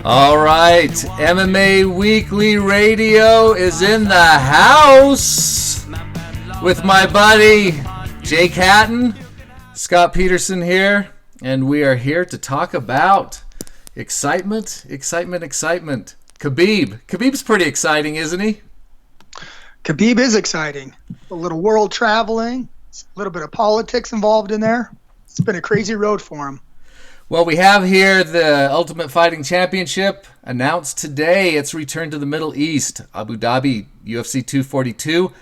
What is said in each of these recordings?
All right, MMA Weekly Radio is in the house with my buddy Jake Hatton, Scott Peterson here, and we are here to talk about excitement. Khabib's pretty exciting, isn't he? Khabib is exciting. A little world traveling, a little bit of politics involved in there. It's been a crazy road for him. Well, we have here the Ultimate Fighting Championship announced today. Its return to the Middle East, Abu Dhabi, UFC 242,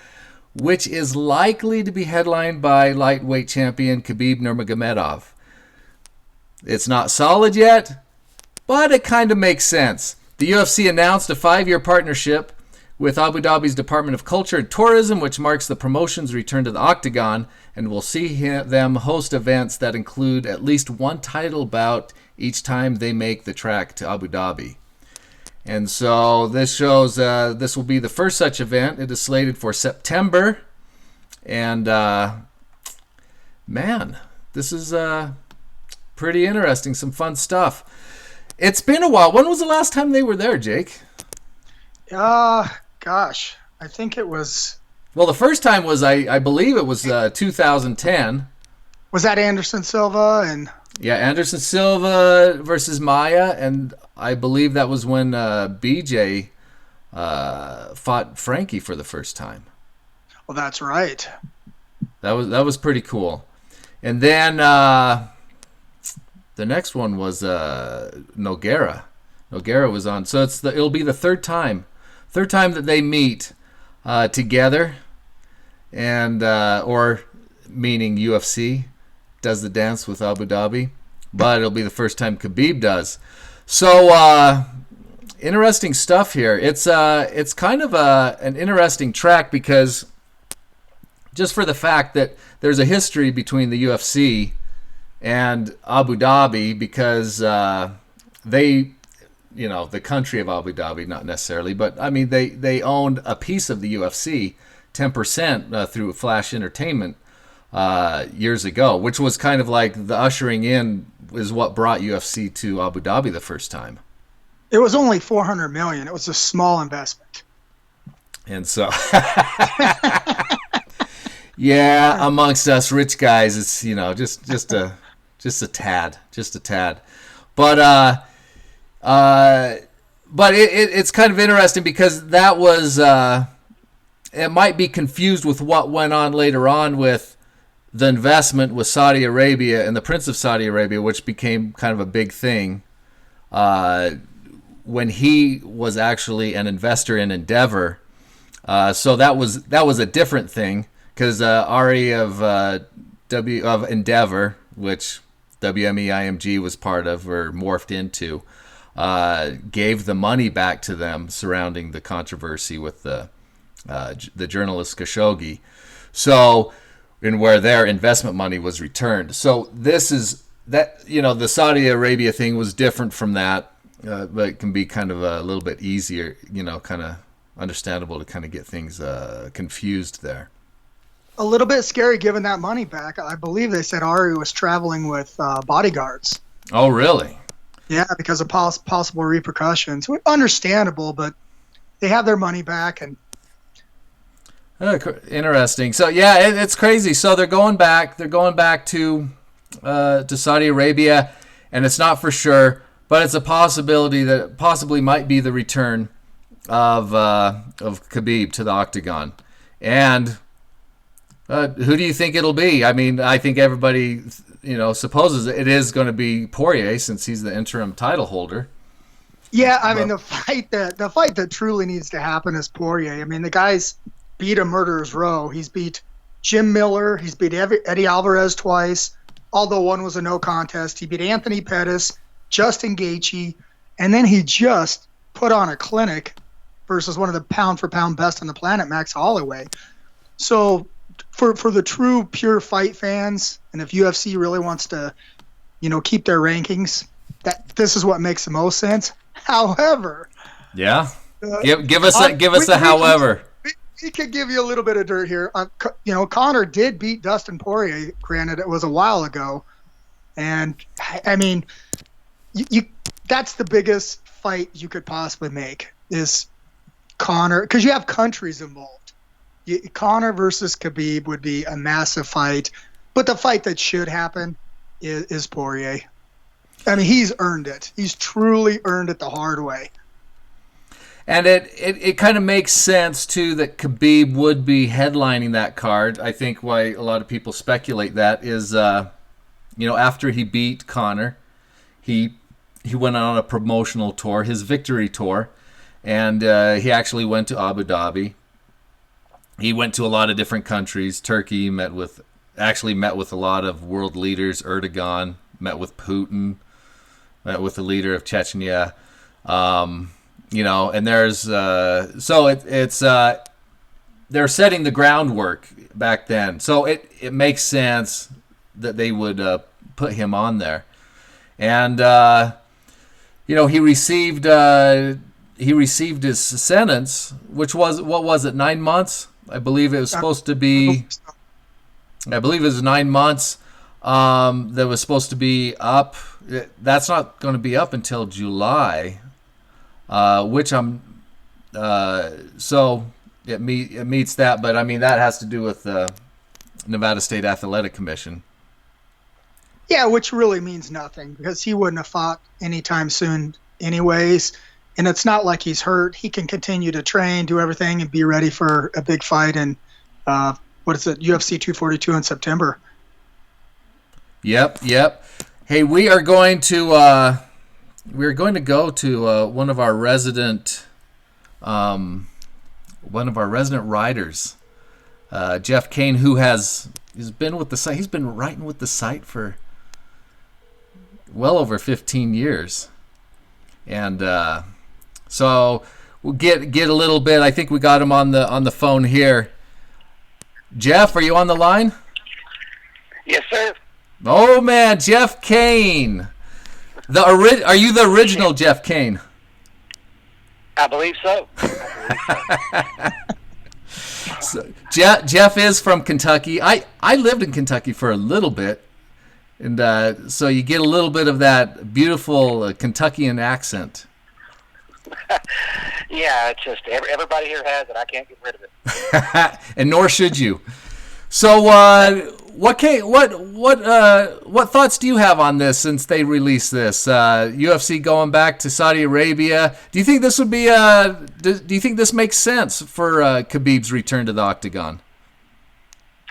which is likely to be headlined by lightweight champion Khabib Nurmagomedov. It's not solid yet, but it kind of makes sense. The UFC announced a 5-year partnership with Abu Dhabi's Department of Culture and Tourism, which marks the promotion's return to the Octagon, and will see them host events that include at least one title bout each time they make the trek to Abu Dhabi. And so this shows this will be the first such event. It is slated for September. And, man, this is pretty interesting. Some fun stuff. It's been a while. When was the last time they were there, Jake? Gosh, I think it was... Well, the first time was, I believe it was 2010. Was that Anderson Silva? Yeah, Anderson Silva versus Maya, and I believe that was when BJ fought Frankie for the first time. Well, that's right. That was pretty cool. And then the next one was Nogueira. Nogueira was on. So it'll be the third time that they meet together, and or meaning UFC does the dance with Abu Dhabi, but it'll be the first time Khabib does. So interesting stuff here. It's kind of an interesting track because just for the fact that there's a history between the UFC and Abu Dhabi, because they, the country of Abu Dhabi, not necessarily, but I mean, they owned a piece of the UFC, 10% through Flash Entertainment years ago, which was kind of like the ushering in is what brought UFC to Abu Dhabi the first time. It was only $400 million. It was a small investment. And so, yeah, amongst us rich guys, it's just a tad. But it's kind of interesting because that was it might be confused with what went on later on with the investment with Saudi Arabia and the Prince of Saudi Arabia, which became kind of a big thing when he was actually an investor in Endeavor. So that was a different thing because Ari of Endeavor, which WMEIMG was part of or morphed into, gave the money back to them surrounding the controversy with the journalist Khashoggi. So, and where their investment money was returned. So this is that, the Saudi Arabia thing was different from that, but it can be kind of a little bit easier, kind of understandable to kind of get things confused there. A little bit scary giving that money back. I believe they said Ari was traveling with bodyguards. Oh, really? Yeah, because of possible repercussions. Understandable, but they have their money back. And interesting. So yeah, it's crazy. So they're going back. They're going back to Saudi Arabia, and it's not for sure, but it's a possibility that it possibly might be the return of Khabib to the Octagon. And who do you think it'll be? I mean, I think everybody supposes it is going to be Poirier since he's the interim title holder. Yeah, I mean the fight that truly needs to happen is Poirier. I mean, the guy's beat a murderer's row. He's beat Jim Miller. He's beat Eddie Alvarez twice, although one was a no contest. He beat Anthony Pettis, Justin Gaethje, and then he just put on a clinic versus one of the pound-for-pound best on the planet, Max Holloway. So for the true pure fight fans, and if UFC really wants to, keep their rankings, this is what makes the most sense. However, yeah, give us a however. We could give you a little bit of dirt here. Conor did beat Dustin Poirier. Granted, it was a while ago, and I mean, that's the biggest fight you could possibly make is Conor, because you have countries involved. Conor versus Khabib would be a massive fight, but the fight that should happen is Poirier. I mean, he's earned it. He's truly earned it the hard way. And it kind of makes sense, too, that Khabib would be headlining that card. I think why a lot of people speculate that is, after he beat Conor, he went on a promotional tour, his victory tour, and he actually went to Abu Dhabi. He went to a lot of different countries. Turkey, met with a lot of world leaders. Erdogan, met with Putin, met with the leader of Chechnya. And there's they're setting the groundwork back then, so it makes sense that they would put him on there, and he received his sentence, which was, what was it, 9 months? I believe it was supposed to be. I believe it was 9 months. That was supposed to be up. That's not going to be up until July. Which so it meets that, but I mean that has to do with the Nevada State Athletic Commission. Yeah, which really means nothing because he wouldn't have fought anytime soon anyways, and it's not like he's hurt. He can continue to train, do everything, and be ready for a big fight in UFC 242 in September. Yep. Hey, we are going to go to one of our resident writers, Jeff Kane, he's been with the site. He's been writing with the site for well over 15 years, and so we'll get a little bit. I think we got him on the phone here. Jeff, are you on the line? Yes, sir. Oh man, Jeff Kane. Are you the original Jeff Kane? I believe so. So, Jeff is from Kentucky. I lived in Kentucky for a little bit, and so you get a little bit of that beautiful Kentuckian accent. Yeah, it's just everybody here has it. I can't get rid of it. And nor should you. So, what thoughts do you have on this since they released this? UFC going back to Saudi Arabia. Do you think this would be do you think this makes sense for Khabib's return to the octagon?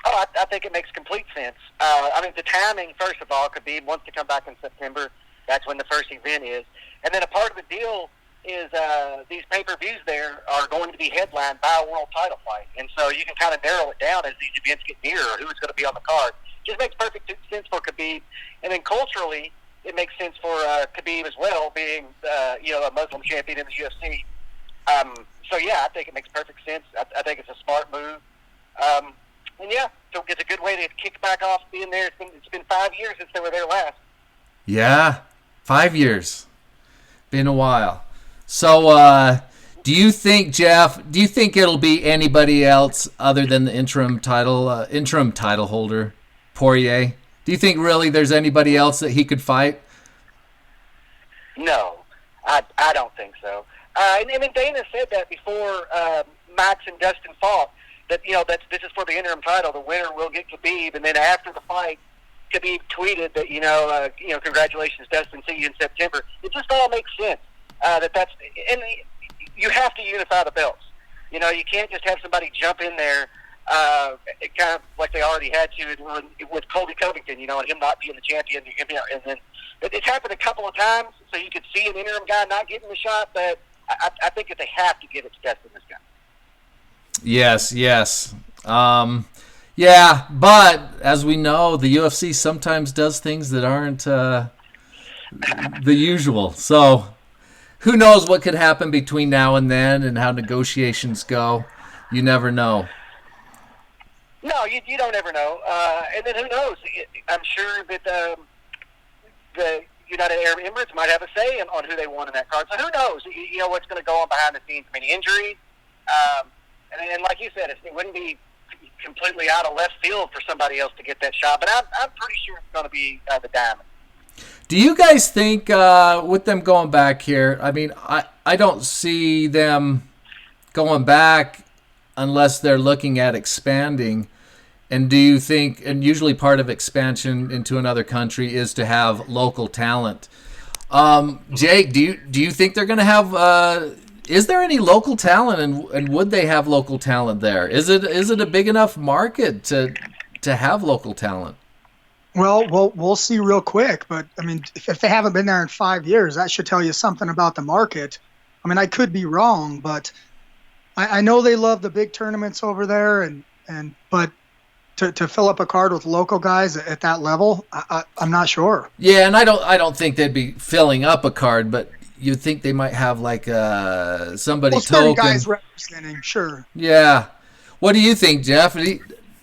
Oh, I think it makes complete sense. I mean, the timing, first of all, Khabib wants to come back in September. That's when the first event is. And then a part of the deal is these pay-per-views there are going to be headlined by a world title fight. And so you can kind of narrow it down as these events get nearer, who's going to be on the card. Just makes perfect sense for Khabib. And then culturally, it makes sense for Khabib as well, being a Muslim champion in the UFC. So, yeah, I think it makes perfect sense. I think it's a smart move. And, yeah, so it's a good way to kick back off being there. It's been 5 years since they were there last. Yeah, 5 years. Been a while. So, do you think, Jeff, it'll be anybody else other than the interim title holder, Poirier? Do you think really there's anybody else that he could fight? No, I don't think so. I mean, Dana said that before Max and Dustin fought, that this is for the interim title. The winner will get Khabib, and then after the fight, Khabib tweeted that congratulations, Dustin, see you in September. It just all makes sense. That's and you have to unify the belts. You can't just have somebody jump in there, kind of like they already had to with Colby Covington. And him not being the champion, and then it's happened a couple of times. So you could see an interim guy not getting the shot, but I think that they have to give it to Dustin this guy. Yes. Yeah, but as we know, the UFC sometimes does things that aren't the usual. So who knows what could happen between now and then and how negotiations go. You never know. No, you don't ever know. And then who knows? I'm sure that the United Arab Emirates might have a say on who they want in that card. So who knows? What's going to go on behind the scenes. I mean, injuries. And like you said, it wouldn't be completely out of left field for somebody else to get that shot. But I'm pretty sure it's going to be the Diamond. Do you guys think with them going back here? I mean, I don't see them going back unless they're looking at expanding. And do you think, and usually part of expansion into another country is to have local talent. Jake, do you think they're going to have, is there any local talent, and would they have local talent there? Is it a big enough market to have local talent? Well, we'll see real quick. But, I mean, if they haven't been there in 5 years, that should tell you something about the market. I mean, I could be wrong, but I know they love the big tournaments over there, but to fill up a card with local guys at that level, I'm not sure. Yeah, and I don't think they'd be filling up a card, but you'd think they might have like somebody token guys representing. Sure. Yeah. What do you think, Jeff?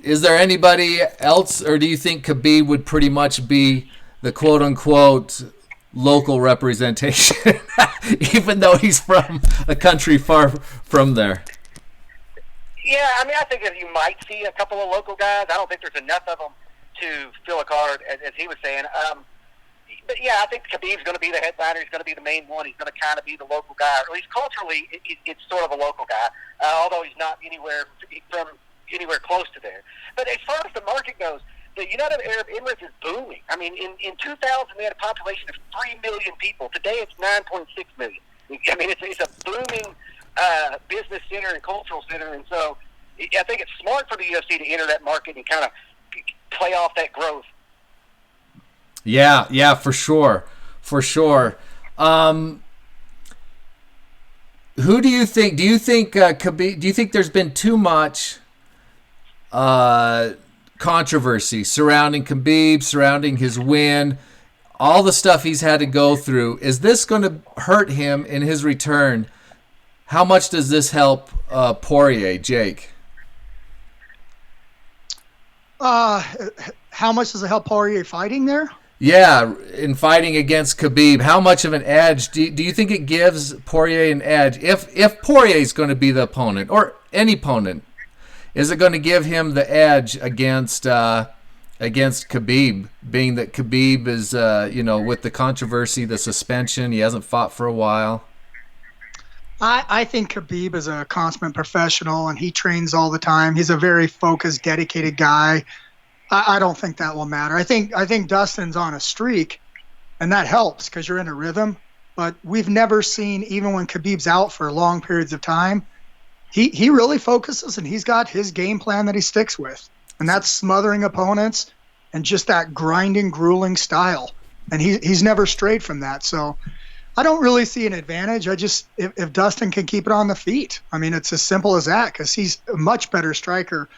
Is there anybody else, or do you think Khabib would pretty much be the quote unquote local representation, even though he's from a country far from there? Yeah, I mean, I think that you might see a couple of local guys. I don't think there's enough of them to fill a card, as he was saying. But yeah, I think Khabib's going to be the headliner. He's going to be the main one. He's going to kind of be the local guy, or at least culturally, it's sort of a local guy, although he's not anywhere close to there. But as far as the market goes, the United Arab Emirates is booming. I mean, in 2000, they had a population of 3 million people. Today, it's 9.6 million. I mean, it's a booming business center and cultural center, and so I think it's smart for the UFC to enter that market and kind of play off that growth. Yeah, for sure. Who do you think? Do you think Khabib? Do you think there's been too much controversy surrounding Khabib, surrounding his win, all the stuff he's had to go through? Is this going to hurt him in his return? How much does this help Poirier, Jake? How much does it help Poirier fighting there? Yeah, in fighting against Khabib, how much of an edge do you think it gives Poirier an edge? If Poirier is going to be the opponent, or any opponent, is it going to give him the edge against Khabib, being that Khabib is, with the controversy, the suspension, he hasn't fought for a while? I think Khabib is a consummate professional, and he trains all the time. He's a very focused, dedicated guy. I don't think that will matter. I think Dustin's on a streak, and that helps because you're in a rhythm. But we've never seen, even when Khabib's out for long periods of time, he really focuses, and he's got his game plan that he sticks with. And that's smothering opponents and just that grinding, grueling style. And he's never strayed from that. So I don't really see an advantage. If Dustin can keep it on the feet, I mean, it's as simple as that, because he's a much better striker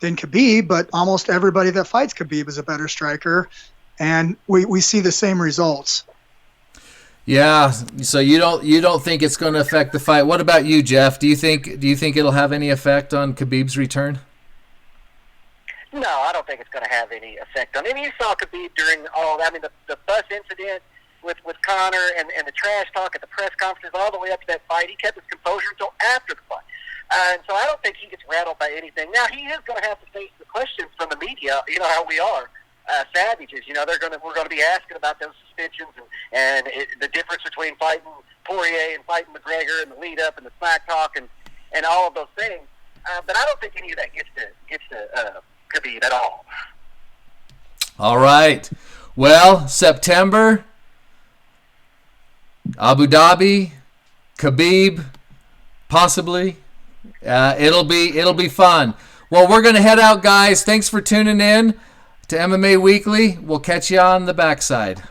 than Khabib, but almost everybody that fights Khabib is a better striker, and we see the same results. Yeah, so you don't think it's going to affect the fight. What about you, Jeff? Do you think it'll have any effect on Khabib's return? No, I don't think it's going to have any effect on him. You saw Khabib during the bus incident with Conor and the trash talk at the press conferences all the way up to that fight. He kept his composure until after the fight. And so I don't think he gets rattled by anything. Now, he is going to have to face the questions from the media. You know how we are, savages. You know, we're going to be asking about those suspensions and the difference between fighting Poirier and fighting McGregor and the lead up and the smack talk and all of those things. But I don't think any of that gets to Khabib at all. All right. Well, September, Abu Dhabi, Khabib, possibly. It'll be fun. Well, we're going to head out, guys. Thanks for tuning in to MMA Weekly. We'll catch you on the backside.